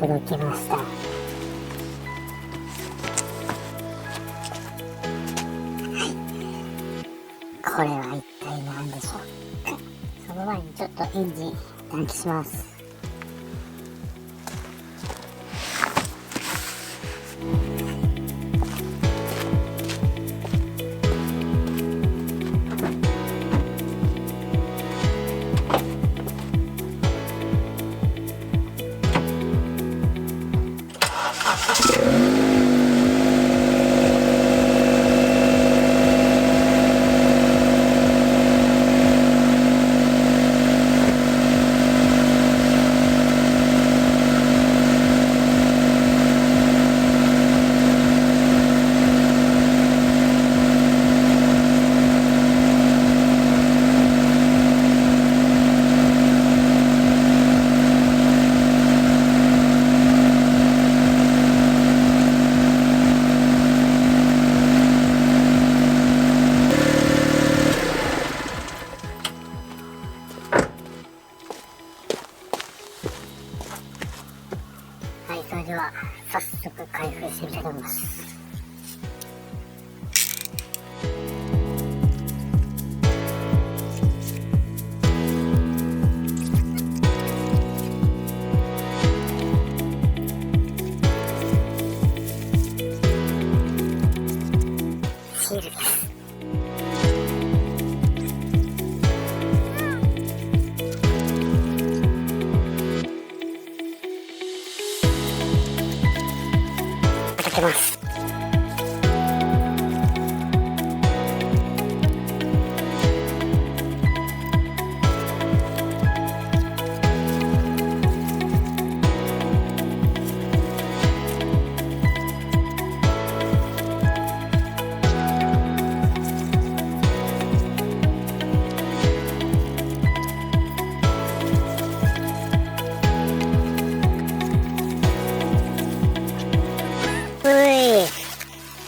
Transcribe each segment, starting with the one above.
届きました。これは一体何でしょうか。その前にちょっとエンジン暖気します。それでは早速開封してみたいと思います。シールです。開けます。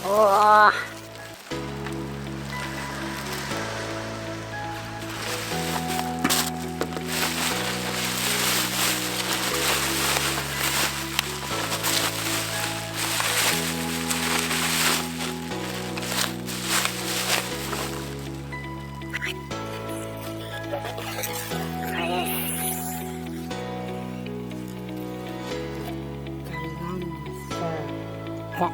おー、これです。何でしょうか。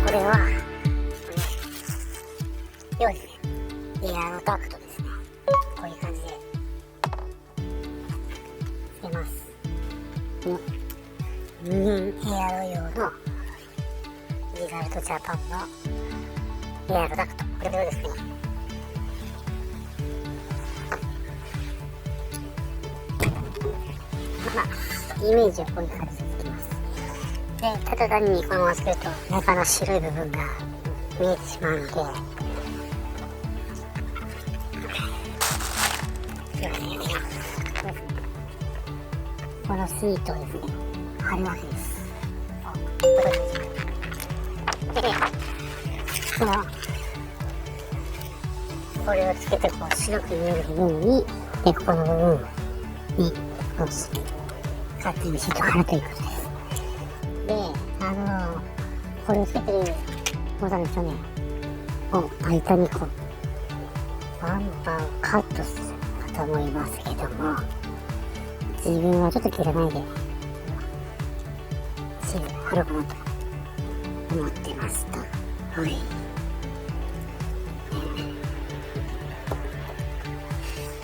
これは要ですね、エアのダクトですね。こういう感じでつけます。エアロ用のリザルトジャパンのエアロダクト、これどうですね。イメージはこういう感じでつきます。で、ただ単にこのままつけると中の白い部分が見えてしまうので、このシートをですね、貼るわけです。で、これをつけてこう白く見える部分に、で、ここの部分に勝手にシートを貼るということです。で、これをつけてるボタンですよね。間にこうバンパーをカットするかと思いますけども、自分はちょっと切らないでシール貼ろうかなと思ってました。はい。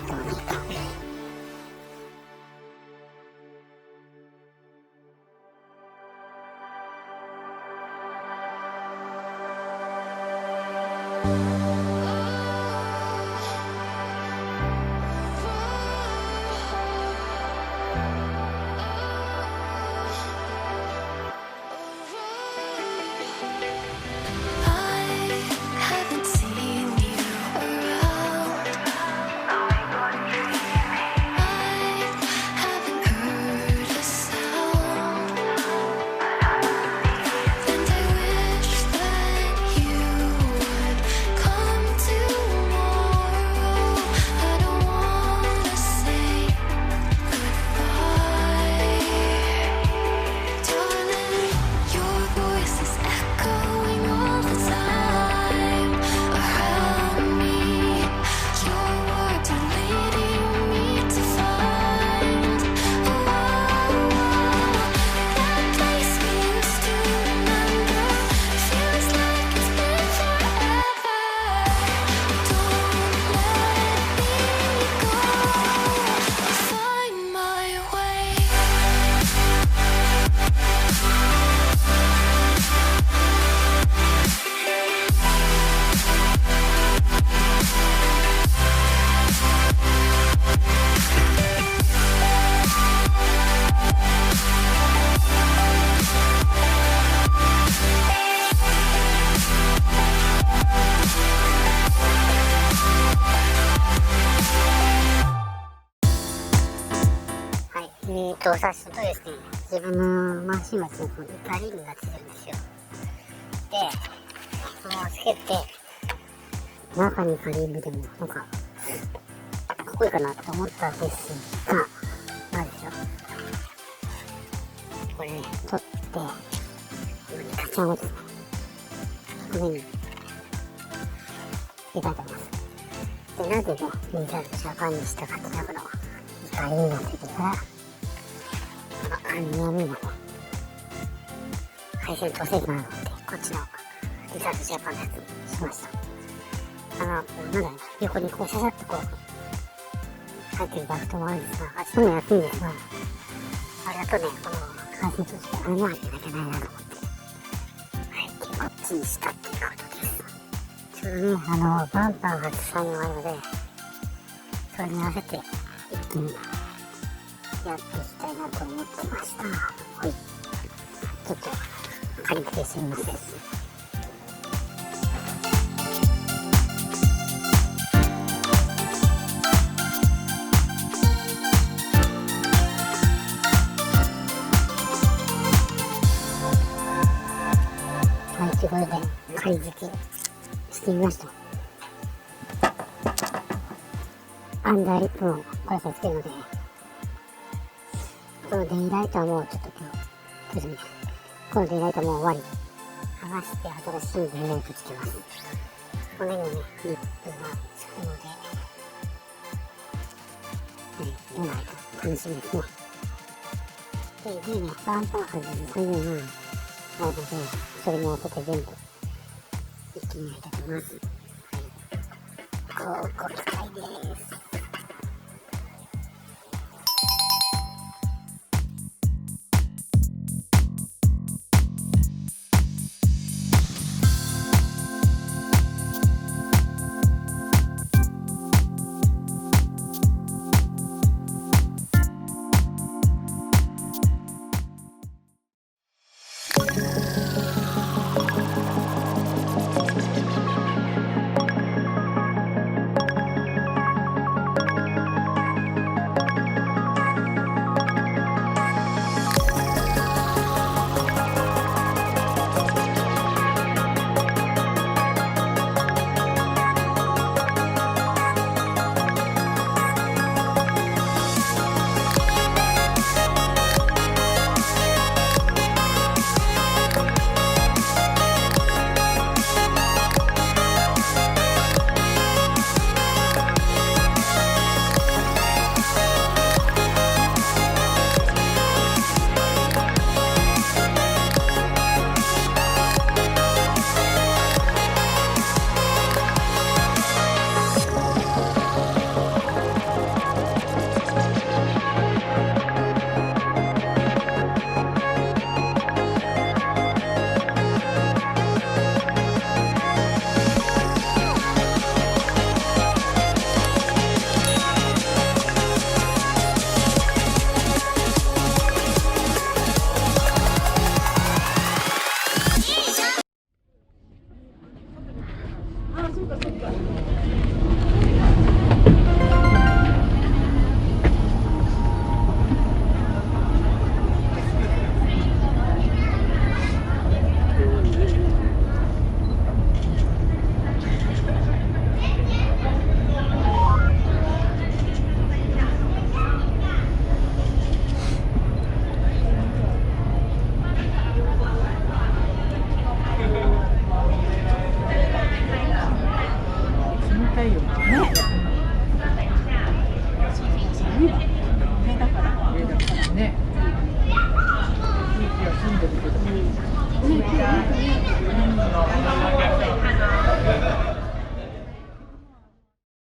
どうなるか。操作するとですね、自分のマシンはですね、イカリングがついてるんですよ。で、そのままつけて、中にイカリングでもなんかかっこいいかなと思ったんですが、まずですよ、これね、取ってカチャンをですね、このように入れたいと思います。で、なぜね、リザルトジャパンにしたかっていうのは、このイカリングがついてるから、この網網がね、配線通せるかなと思って、こっちのリザルトジャパンのやつにしました。なんだろう、横にこうシャシャッとこう入ってるダクトもあるんですが、あっちのも安いんですが、あれだとね、この配線として穴を開けなきゃないなと思って、はい、こっちにしたっていうことです。ちょうどね、バンパーが作業があるので、それに合わせて一気にやっていきたいなと思ってました。はい、ちょっと仮付けしてみます。はい、ということで仮付けしてみました。アンダーリップもこれからつけるので、このデイライトはもうちょっとこのデイライトはもう終わり。剥がして新しいデイライトつけます。このようにね、リップがつくので、どうなるか楽しみですね。でね、バンパーが30万あるので、それに合わせて全部一気にやりたいと思います。はい、ご期待です。住んでるけど。